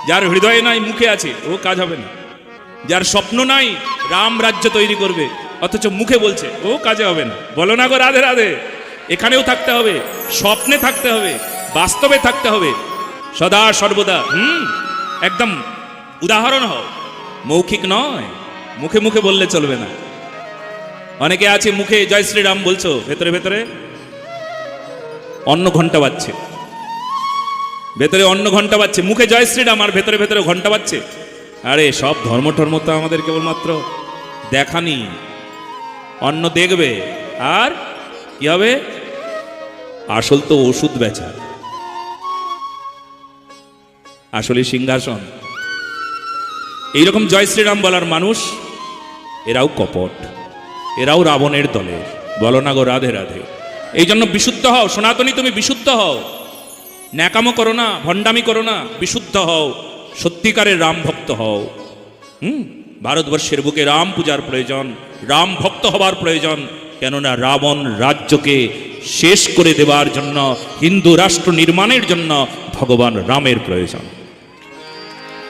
যার হৃদয়ে নাই মুখে আছে ও কাজ হবে না। যার স্বপ্ন নাই রাম রাজ্য তৈরি করবে অথচ মুখে বলছে ও কাজে হবে না। বলো না গো রাধে রাধে। এখানেও থাকতে হবে, স্বপ্নে থাকতে হবে, বাস্তবে থাকতে হবে সদা সর্বদা। একদম উদাহরণ হও, মৌখিক নয়, মুখে মুখে বললে চলবে না। অনেকে আছে মুখে জয় শ্রীরাম বলছো, ভেতরে ভেতরে অন্য ঘন্টা বাজছে, ভেতরে অন্য ঘন্টা বাজছে। মুখে জয় শ্রীরাম আর ভেতরে ভেতরে ঘন্টা বাজছে। আরে সব ধর্ম টর্ম তো আমাদের কেবলমাত্র দেখানি, অন্য দেখবে আর কি হবে, আসল তো ওষুধ বেচা, আসলে সিংহাসন। এইরকম জয় শ্রীরাম বলার মানুষ এরাও কপট, এরাও রাবণের দলের। বলো না গো রাধে রাধে। এই জন্য বিশুদ্ধ হও সনাতনী, তুমি বিশুদ্ধ হও, ন্যাকামো করো না, ভণ্ডামি করো না, বিশুদ্ধ হও, সত্যিকারের রাম ভক্ত হও। ভারতবর্ষের বুকে রাম পূজার প্রয়োজন, রাম ভক্ত হবার প্রয়োজন। কেননা রাবণ রাজ্যকে শেষ করে দেবার জন্য, হিন্দু রাষ্ট্র নির্মাণের জন্য ভগবান রামের প্রয়োজন।